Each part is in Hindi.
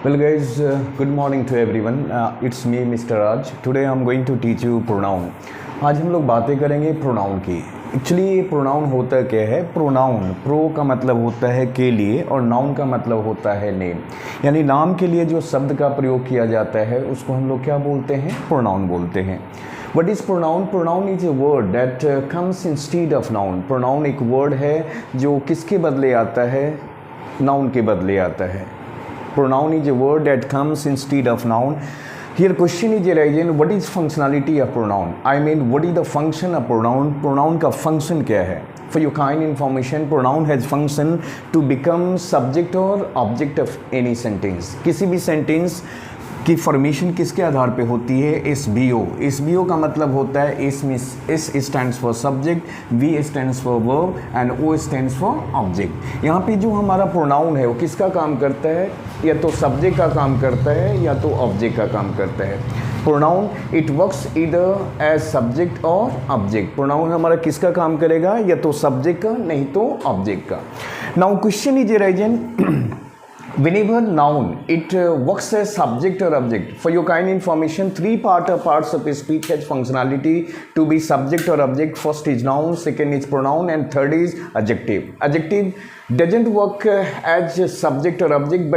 Well guys, good morning to everyone. It's me Mr. Raj. Today I'm going to teach you pronoun. आज हम लोग बातें करेंगे प्रोनाउन की. एक्चुअली ये प्रोनाउन होता क्या है? प्रोनाउन प्रो का मतलब होता है के लिए और नाउन का मतलब होता है नेम. यानी नाम के लिए जो शब्द का प्रयोग किया जाता है उसको हम लोग क्या बोलते हैं? प्रोनाउन बोलते हैं. What is pronoun? Pronoun is a word that comes instead of noun. Pronoun एक वर्ड है जो किसके बदले आता है? नाउन के बदले आता है. Pronoun is a word that comes instead of noun. Here question is arising, what is functionality of pronoun? I mean, what is the function of pronoun? Pronoun का function क्या है? For your kind information, pronoun has function to become subject or object of any sentence. किसी भी sentence की फॉर्मेशन किसके आधार पे होती है? S B O. S B O का मतलब होता है S stands for subject, V stands for verb and O stands for object. यहाँ पे जो हमारा प्रोनाउन है वो किसका काम करता है? या तो सब्जेक्ट का काम करता है या तो ऑब्जेक्ट का काम करता है. प्रोनाउन इट वर्क्स इधर एज सब्जेक्ट और ऑब्जेक्ट. प्रोनाउन हमारा किसका काम करेगा? या तो सब्जेक्ट का, नहीं तो ऑब्जेक्ट का. Now question is arising, whenever noun it works as subject or object. For your kind information, three parts of a speech has functionality to be subject or object. First is noun, second is pronoun, and third is adjective. Adjective doesn't work as subject or object,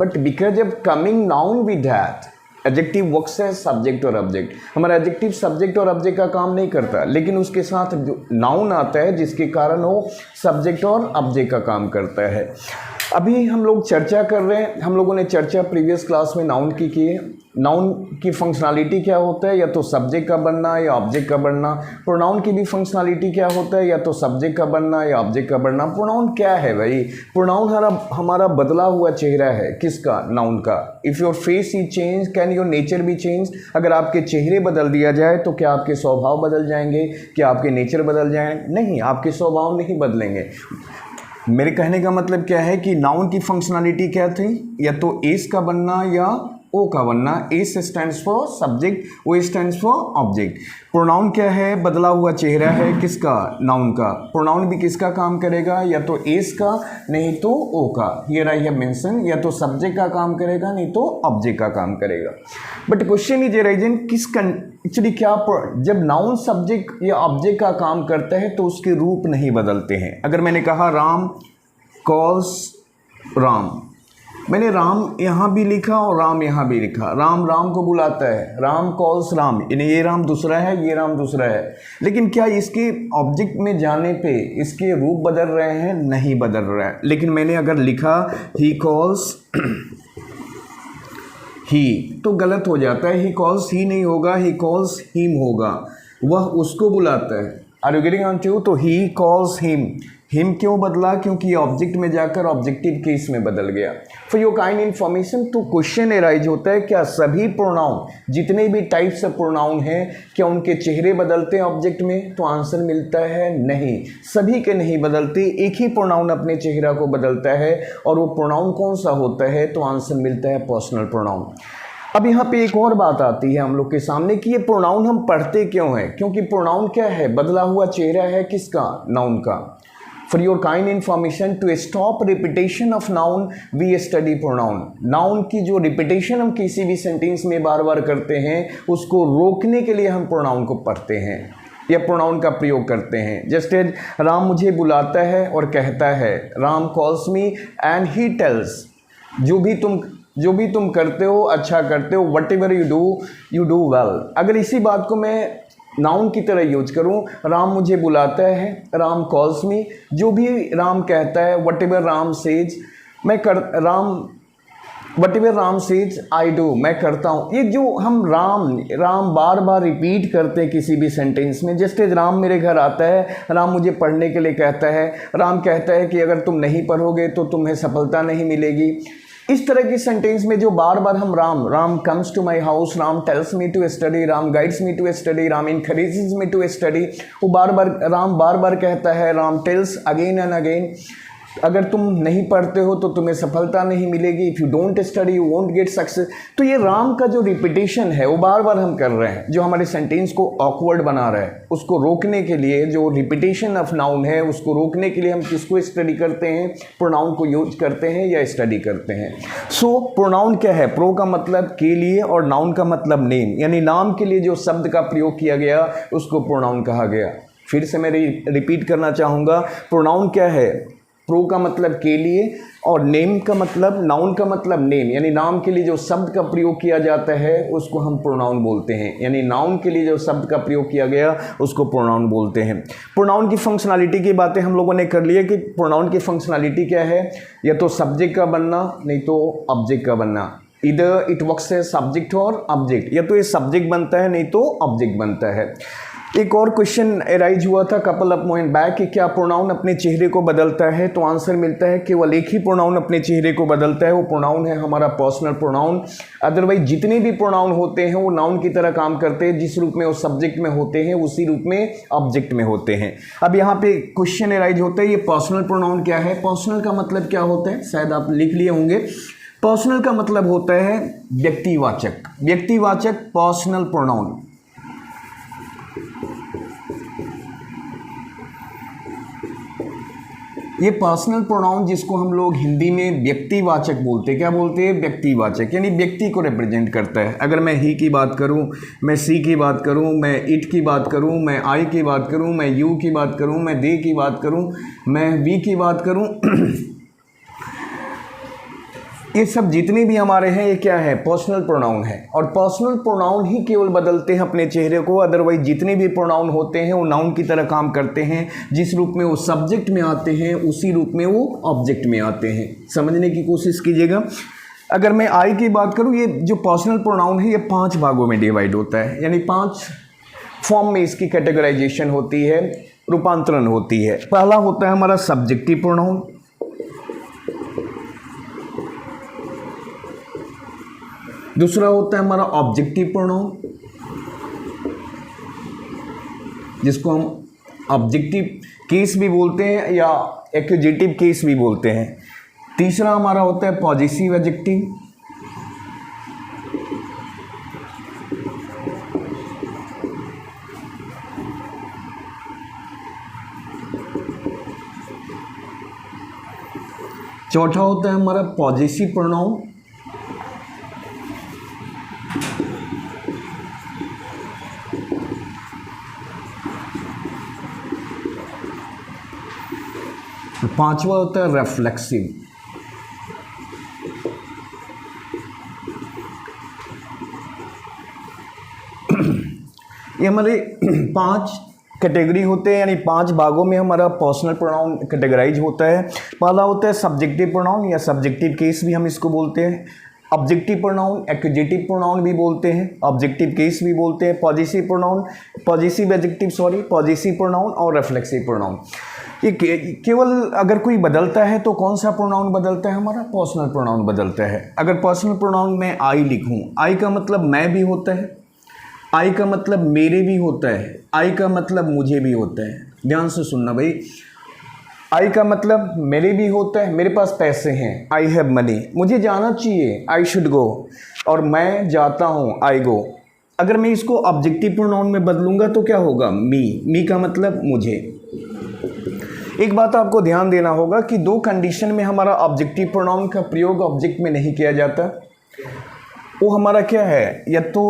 but because of coming noun with that, adjective works है सब्जेक्ट और ऑब्जेक्ट. हमारा एडजेक्टिव सब्जेक्ट और ऑब्जेक्ट का काम नहीं करता, लेकिन उसके साथ जो नाउन आता है जिसके कारण वो सब्जेक्ट और ऑब्जेक्ट का काम करता है. अभी हम लोग चर्चा कर रहे हैं, हम लोगों ने चर्चा प्रीवियस क्लास में नाउन की है. नाउन की फंक्शनलिटी क्या होता है? या तो सब्जेक्ट का बनना या ऑब्जेक्ट का बनना. प्रोनाउन की भी फंक्शनलिटी क्या होता है? या तो सब्जेक्ट का बनना या ऑब्जेक्ट का बनना. प्रोनाउन क्या है भाई? प्रोनाउन हमारा बदला हुआ चेहरा है. किसका? नाउन का. If your face is change can your nature B change. अगर आपके चेहरे बदल दिया जाए तो क्या आपके स्वभाव बदल जाएंगे? क्या आपके नेचर बदल जाएं? नहीं, आपके स्वभाव नहीं बदलेंगे. मेरे कहने का मतलब क्या है कि नाउन की फंक्शनलिटी क्या थी? या तो एस का बनना या ओ का बनना. S stands for subject, O stands for object. Pronoun क्या है? बदला हुआ चेहरा है. किसका? नाउन का. प्रोनाउन भी किसका काम करेगा? या तो एस का, नहीं तो ओ का. हियर आई हैव मेंशन, या तो सब्जेक्ट का काम करेगा नहीं तो ऑब्जेक्ट का काम करेगा. But question is arising, actually क्या जब नाउन सब्जेक्ट या ऑब्जेक्ट का काम करता है तो उसके रूप नहीं बदलते हैं. अगर मैंने कहा राम कॉल्स राम, मैंने राम यहाँ भी लिखा और राम यहाँ भी लिखा. राम राम को बुलाता है. राम कॉल्स राम, यानी ये राम दूसरा है, ये राम दूसरा है. लेकिन क्या इसके ऑब्जेक्ट में जाने पे इसके रूप बदल रहे हैं? नहीं बदल रहा है. लेकिन मैंने अगर लिखा ही कॉल्स ही, तो गलत हो जाता है. ही कॉल्स ही नहीं होगा, ही कॉल्स हिम होगा. वह उसको बुलाता है. Are you getting on to? तो ही कॉल्स हिम. हिम क्यों बदला? क्योंकि ऑब्जेक्ट में जाकर ऑब्जेक्टिव केस में बदल गया. फॉर योर काइंड इन्फॉर्मेशन, तो क्वेश्चन एराइज होता है, क्या सभी प्रोनाउन, जितने भी टाइप्स ऑफ प्रोनाउन हैं, क्या उनके चेहरे बदलते हैं ऑब्जेक्ट में? तो आंसर मिलता है नहीं, सभी के नहीं बदलते. एक ही प्रोनाउन अपने चेहरा को बदलता है, और वो प्रोनाउन कौन सा होता है? तो आंसर मिलता है पर्सनल प्रोनाउन. अब यहाँ पे एक और बात आती है हम लोग के सामने कि ये प्रोनाउन हम पढ़ते क्यों हैं? क्योंकि प्रोनाउन क्या है? बदला हुआ चेहरा है. किसका? नाउन का. For your kind information, to stop repetition of noun, we study pronoun. Noun की जो रिपीटेशन हम किसी भी सेंटेंस में बार बार करते हैं, उसको रोकने के लिए हम प्रोनाउन को पढ़ते हैं या प्रोनाउन का प्रयोग करते हैं. जस्ट एज राम मुझे बुलाता है और कहता है, Ram calls me and he tells. जो भी तुम करते हो अच्छा करते हो. What ever you do well. अगर इसी बात को मैं नाउन की तरह यूज करूं, राम मुझे बुलाता है, राम कॉल्स मी, जो भी राम कहता है, what ever Ram says, what ever Ram says I do, मैं करता हूँ. ये जो हम राम बार बार रिपीट करते हैं किसी भी सेंटेंस में. जस्ट एज राम मेरे घर आता है, राम मुझे पढ़ने के लिए कहता है, राम कहता है कि अगर तुम नहीं पढ़ोगे तो तुम्हें सफलता नहीं मिलेगी. इस तरह की सेंटेंस में जो बार बार हम Ram comes to my house, Ram tells me to study, Ram guides me to study, Ram encourages me to study, वो राम बार बार कहता है, Ram tells again and again. अगर तुम नहीं पढ़ते हो तो तुम्हें सफलता नहीं मिलेगी। If you don't study you won't get success. तो ये राम का जो रिपीटेशन है वो बार बार हम कर रहे हैं, जो हमारे सेंटेंस को ऑकवर्ड बना रहा है, उसको रोकने के लिए जो रिपीटेशन ऑफ नाउन है उसको रोकने के लिए हम किसको स्टडी करते हैं, प्रोनाउन को यूज करते हैं या स्टडी करते हैं। सो प्रोनाउन क्या है, प्रो का मतलब के लिए और नाउन का मतलब नेम, यानी नाम के लिए जो शब्द का प्रयोग किया गया उसको प्रोनाउन कहा गया। फिर से मैं रिपीट करना चाहूँगा, प्रोनाउन क्या है, प्रो का मतलब के लिए और नेम का मतलब, नाउन का मतलब नेम, यानी नाम के लिए जो शब्द का प्रयोग किया जाता है उसको हम प्रोनाउन बोलते हैं। यानी नाउन के लिए जो शब्द का प्रयोग किया गया उसको प्रोनाउन बोलते हैं। प्रोनाउन की फंक्शनैलिटी की बातें हम लोगों ने कर ली है कि प्रोनाउन की फंक्शनैलिटी क्या है, या तो सब्जेक्ट का बनना नहीं तो ऑब्जेक्ट का बनना। इधर इट वर्क्स है सब्जेक्ट और ऑब्जेक्ट, या तो ये सब्जेक्ट बनता है नहीं तो ऑब्जेक्ट बनता है। एक और क्वेश्चन एराइज हुआ था कपल ऑफ मोमेंट बैक कि क्या प्रोनाउन अपने चेहरे को बदलता है, तो आंसर मिलता है केवल एक ही प्रोनाउन अपने चेहरे को बदलता है, वो प्रोनाउन है हमारा पर्सनल प्रोनाउन। अदरवाइज जितने भी प्रोनाउन होते हैं वो नाउन की तरह काम करते हैं, जिस रूप में वो सब्जेक्ट में होते हैं उसी रूप में ऑब्जेक्ट में होते हैं। अब यहाँ पे क्वेश्चन एराइज होता है ये पर्सनल प्रोनाउन क्या है। पर्सनल का मतलब क्या होता है, शायद आप लिख लिए होंगे। पर्सनल का मतलब होता है व्यक्तिवाचक, व्यक्तिवाचक पर्सनल प्रोनाउन। ये पर्सनल प्रोनाउन जिसको हम लोग हिंदी में व्यक्तिवाचक बोलते हैं, क्या बोलते हैं, व्यक्तिवाचक, यानी व्यक्ति को रिप्रेजेंट करता है। अगर मैं ही की बात करूं, मैं सी की बात करूं, मैं इट की बात करूं, मैं आई की बात करूं, मैं यू की बात करूं, मैं दे की बात करूं, मैं वी की बात करूं ये सब जितने भी हमारे हैं ये क्या है, पर्सनल प्रोनाउन है। और पर्सनल प्रोनाउन ही केवल बदलते हैं अपने चेहरे को, अदरवाइज जितने भी प्रोनाउन होते हैं वो नाउन की तरह काम करते हैं। जिस रूप में वो सब्जेक्ट में आते हैं उसी रूप में वो ऑब्जेक्ट में आते हैं। समझने की कोशिश कीजिएगा। अगर मैं आई की बात करूँ, ये जो पर्सनल प्रोनाउन है ये 5 भागों में डिवाइड होता है, यानी 5 फॉर्म में इसकी कैटेगराइजेशन होती है, रूपांतरण होती है। पहला होता है हमारा सब्जेक्टिव प्रोनाउन, दूसरा होता है हमारा ऑब्जेक्टिव प्रोनाउन जिसको हम ऑब्जेक्टिव केस भी बोलते हैं या एक्यूजेटिव केस भी बोलते हैं। तीसरा हमारा होता है पॉजिटिव एडजेक्टिव, चौथा होता है हमारा पॉजिटिव प्रोनाउन, पांचवा होता है रिफ्लेक्सिव। ये हमारे 5 कैटेगरी होते हैं, यानी 5 भागों में हमारा पर्सनल प्रोनाउन कैटेगराइज होता है। पहला होता है सब्जेक्टिव प्रोनाउन या सब्जेक्टिव केस भी हम इसको बोलते हैं। ऑब्जेक्टिव प्रोनाउन एक्यूजेटिव प्रोनाउन भी बोलते हैं, ऑब्जेक्टिव केस भी बोलते हैं, positive pronoun, positive adjective positive pronoun और रिफ्लेक्सिव प्रोनाउन। ये केवल अगर कोई बदलता है तो कौन सा प्रोनाउन बदलता है, हमारा पर्सनल प्रोनाउन बदलता है। अगर पर्सनल प्रोनाउन में आई लिखूं, आई का मतलब मैं भी होता है, आई का मतलब मेरे भी होता है, आई का मतलब मुझे भी होता है। ध्यान से सुनना भाई, आई का मतलब मेरे भी होता है, मेरे पास पैसे हैं, आई हैव मनी, मुझे जाना चाहिए, आई शुड गो, और मैं जाता हूँ, आई गो। अगर मैं इसको ऑब्जेक्टिव प्रोनाउन में बदलूंगा तो क्या होगा, मी का मतलब मुझे। एक बात आपको ध्यान देना होगा कि 2 कंडीशन में हमारा ऑब्जेक्टिव प्रोनाउन का प्रयोग ऑब्जेक्ट में नहीं किया जाता। वो हमारा क्या है, या तो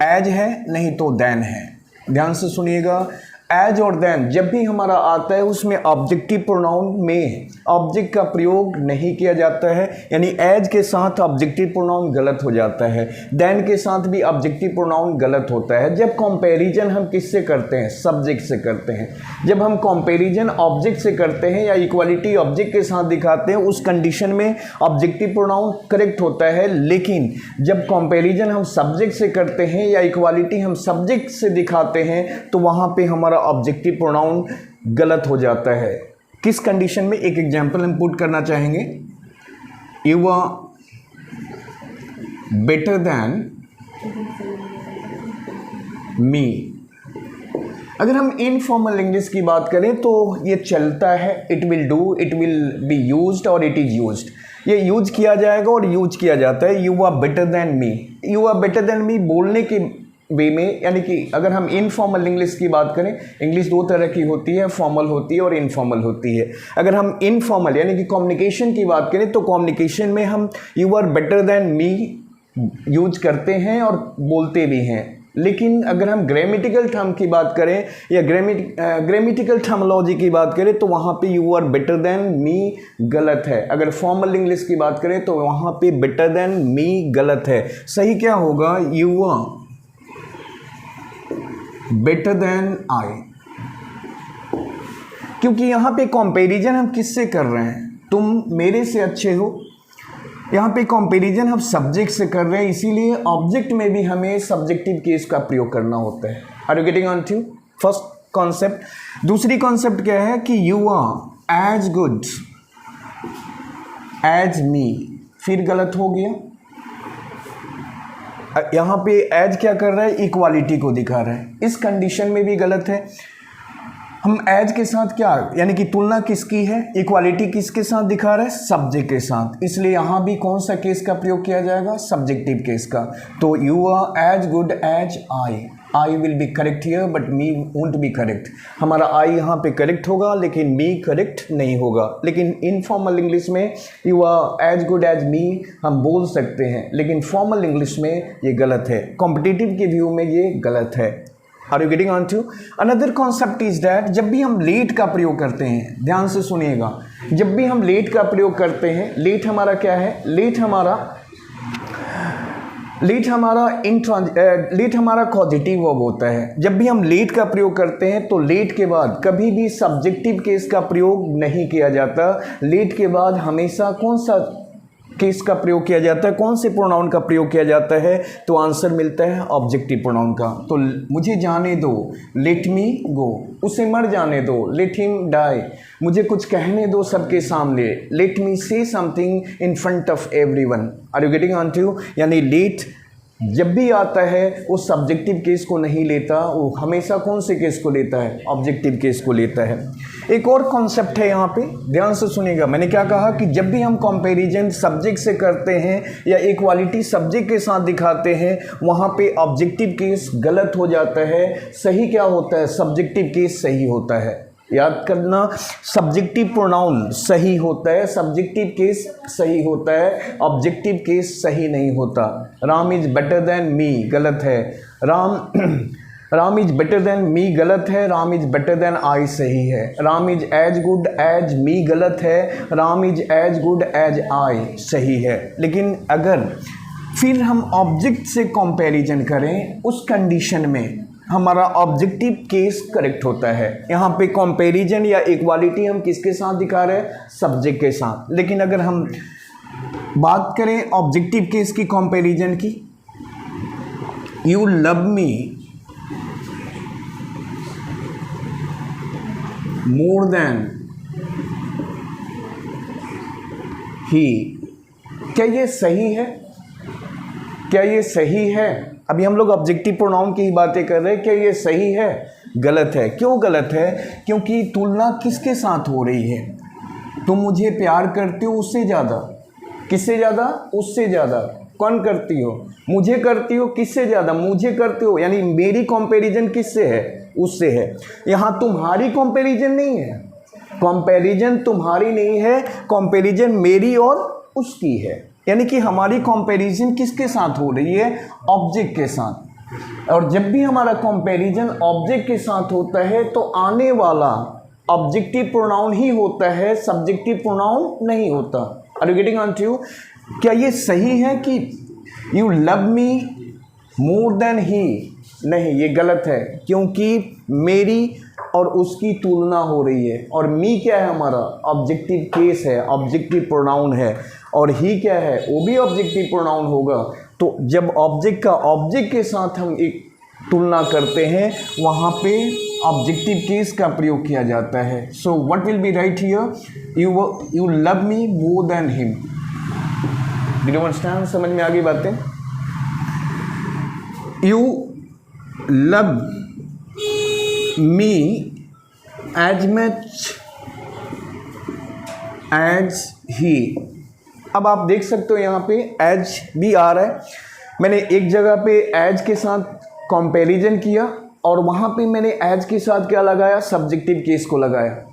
एज है नहीं तो देन है। ध्यान से सुनिएगा, एज और देन जब भी हमारा आता है उसमें ऑब्जेक्टिव प्रोनाउन में ऑब्जेक्ट का प्रयोग नहीं किया जाता है, यानी एज के साथ ऑब्जेक्टिव प्रोनाउन गलत हो जाता है, देन के साथ भी ऑब्जेक्टिव प्रोनाउन गलत होता है। जब कंपैरिजन हम किससे करते हैं, सब्जेक्ट से करते हैं। जब हम कंपैरिजन ऑब्जेक्ट से करते हैं या इक्वालिटी ऑब्जेक्ट के साथ दिखाते हैं उस कंडीशन में ऑब्जेक्टिव प्रोनाउन करेक्ट होता है। लेकिन जब कंपैरिजन हम सब्जेक्ट से करते हैं या इक्वालिटी हम सब्जेक्ट से दिखाते हैं तो वहाँ पे हमारा ऑब्जेक्टिव प्रोनाउन गलत हो जाता है। किस कंडीशन में, एक एग्जांपल हम पुट करना चाहेंगे। You are better than me. अगर हम इनफॉर्मल इंग्लिश की बात करें तो ये चलता है, it will do, it will be used और इट इज़ यूज्ड, ये यूज किया जाएगा और यूज किया जाता है। You are better than me, you are better than me बोलने के वे में, यानी कि अगर हम इनफॉर्मल इंग्लिश की बात करें, इंग्लिश दो तरह की होती है, फॉर्मल होती है और इनफॉर्मल होती है। अगर हम इनफॉर्मल यानी कि कम्युनिकेशन की बात करें तो कम्युनिकेशन में हम you are better than me use करते हैं और बोलते भी हैं। लेकिन अगर हम ग्रामेटिकल टर्म की बात करें या ग्रामेटिकल टर्मोलॉजी की बात करें तो वहाँ पे you are better than me गलत है। अगर फॉर्मल इंग्लिश की बात करें तो वहाँ पे बेटर देन मी गलत है। सही क्या होगा? You are better than I, क्योंकि यहाँ पे कंपैरिजन हम किससे कर रहे हैं? तुम मेरे से अच्छे हो। यहाँ पे कंपैरिजन हम सब्जेक्ट से कर रहे हैं, इसीलिए ऑब्जेक्ट में भी हमें सब्जेक्टिव केस का प्रयोग करना होता है। Are you getting on to first concept? दूसरी कॉन्सेप्ट क्या है कि you are as good as me, फिर गलत हो गया। यहाँ पे एज क्या कर रहा है? इक्वालिटी को दिखा रहा है, इस कंडीशन में भी गलत है। हम एज के साथ क्या, यानी कि तुलना किसकी है? इक्वालिटी किसके साथ दिखा रहा है? सब्जेक्ट के साथ, इसलिए यहाँ भी कौन सा केस का प्रयोग किया जाएगा? सब्जेक्टिव केस का। तो you are as good as I will be correct here but me won't be correct. हमारा आई यहाँ पे करेक्ट होगा लेकिन मी करेक्ट नहीं होगा। लेकिन इनफॉर्मल इंग्लिश में you are as good as me हम बोल सकते हैं, लेकिन फॉर्मल इंग्लिश में ये गलत है, कॉम्पिटिटिव के व्यू में ये गलत है। Are you getting on to? Another concept is that जब भी हम लेट का प्रयोग करते हैं, ध्यान से सुनिएगा, जब भी हम लेट का प्रयोग करते हैं, लेट हमारा क्या है? लेट हमारा कॉजेटिव वर्ब होता है। जब भी हम लेट का प्रयोग करते हैं तो लेट के बाद कभी भी सब्जेक्टिव केस का प्रयोग नहीं किया जाता। लेट के बाद हमेशा कौन सा केस का प्रयोग किया जाता है? कौन से प्रोनाउन का प्रयोग किया जाता है? तो आंसर मिलता है ऑब्जेक्टिव प्रोनाउन का। तो मुझे जाने दो, लेट मी गो, उसे मर जाने दो, लेट हिम डाई, मुझे कुछ कहने दो सबके सामने, let me say something in front of everyone. Are you getting on to? यानी लेट जब भी आता है वो सब्जेक्टिव केस को नहीं लेता, वो हमेशा कौन से केस को लेता है? ऑब्जेक्टिव केस को लेता है। एक और कॉन्सेप्ट है यहाँ पे, ध्यान से सुनिएगा। मैंने क्या कहा कि जब भी हम कंपैरिजन सब्जेक्ट से करते हैं या इक्वालिटी सब्जेक्ट के साथ दिखाते हैं, वहाँ पे ऑब्जेक्टिव केस गलत हो जाता है। सही क्या होता है? सब्जेक्टिव केस सही होता है। याद करना, सब्जेक्टिव प्रोनाउन सही होता है, सब्जेक्टिव केस सही होता है, ऑब्जेक्टिव केस सही नहीं होता। Ram is better than me गलत है, Ram is better than me गलत है, Ram is better than I सही है। Ram is as good as me गलत है, Ram is as good as I सही है। लेकिन अगर फिर हम ऑब्जेक्ट से कंपैरिजन करें, उस कंडीशन में हमारा ऑब्जेक्टिव केस करेक्ट होता है। यहाँ पे कंपैरिजन या इक्वालिटी हम किसके साथ दिखा रहे हैं? सब्जेक्ट के साथ। लेकिन अगर हम बात करें ऑब्जेक्टिव केस की कंपैरिजन की, you love me more than he, क्या ये सही है? क्या ये सही है? अभी हम लोग ऑब्जेक्टिव प्रोनाउन की ही बातें कर रहे हैं। क्या ये सही है? गलत है। क्यों गलत है? क्योंकि तुलना किसके साथ हो रही है? तुम मुझे प्यार करते हो उससे ज़्यादा, किससे ज़्यादा? उससे ज़्यादा। कौन करती हो? मुझे करती हो, किससे ज़्यादा? मुझे करते हो, यानी मेरी कंपैरिजन किससे है? उससे है। यहाँ तुम्हारी कंपैरिजन नहीं है, कंपैरिजन तुम्हारी नहीं है, कंपैरिजन मेरी और उसकी है। यानी कि हमारी कंपैरिजन किसके साथ हो रही है? ऑब्जेक्ट के साथ। और जब भी हमारा कंपैरिजन ऑब्जेक्ट के साथ होता है तो आने वाला ऑब्जेक्टिव प्रोनाउन ही होता है, सब्जेक्टिव प्रोनाउन नहीं होता। Are you getting on to? क्या ये सही है कि you love me more than he? नहीं, ये गलत है, क्योंकि मेरी और उसकी तुलना हो रही है। और मी क्या है? हमारा ऑब्जेक्टिव केस है, ऑब्जेक्टिव प्रोनाउन है। और ही क्या है? वो भी ऑब्जेक्टिव प्रोनाउन होगा। तो जब ऑब्जेक्ट का ऑब्जेक्ट के साथ हम एक तुलना करते हैं, वहाँ पे ऑब्जेक्टिव केस का प्रयोग किया जाता है। So what will be right here? You love me more than him. Do you understand? समझ में आ गई बातें? You love me as much as he. अब आप देख सकते हो यहाँ पे एज भी आ रहा है। मैंने एक जगह पे एज के साथ कंपैरिजन किया और वहाँ पे मैंने एज के साथ क्या लगाया, सब्जेक्टिव केस को लगाया,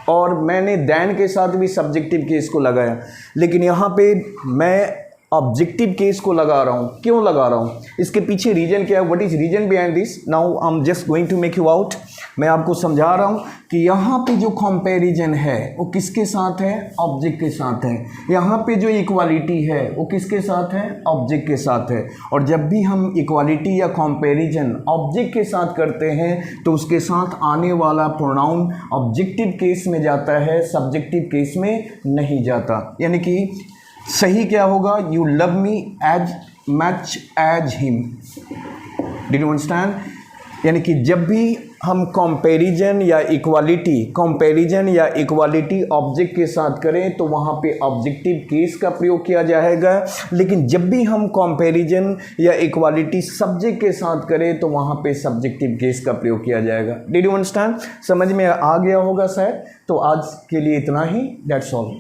और मैंने दैन के साथ भी सब्जेक्टिव केस को लगाया। लेकिन यहाँ पे मैं ऑब्जेक्टिव केस को लगा रहा हूँ। क्यों लगा रहा हूँ, इसके पीछे रीजन क्या है, what is reason behind this, now I am just going to make you out. मैं आपको समझा रहा हूँ कि यहाँ पे जो कंपैरिजन है वो किसके साथ है, ऑब्जेक्ट के साथ है। यहाँ पे जो इक्वालिटी है वो किसके साथ है, ऑब्जेक्ट के साथ है। और जब भी हम इक्वालिटी या कंपैरिजन ऑब्जेक्ट के साथ करते हैं तो उसके साथ आने वाला प्रोनाउन ऑब्जेक्टिव केस में जाता है, सब्जेक्टिव केस में नहीं जाता। यानी कि सही क्या होगा, you love me as much as him. Did you understand? यानी कि जब भी हम कंपैरिजन या इक्वालिटी ऑब्जेक्ट के साथ करें तो वहाँ पे ऑब्जेक्टिव केस का प्रयोग किया जाएगा। लेकिन जब भी हम कंपैरिजन या इक्वालिटी सब्जेक्ट के साथ करें तो वहाँ पे सब्जेक्टिव केस का प्रयोग किया जाएगा। Did you understand? समझ में आ गया होगा शायद। तो आज के लिए इतना ही, दैट्स ऑल।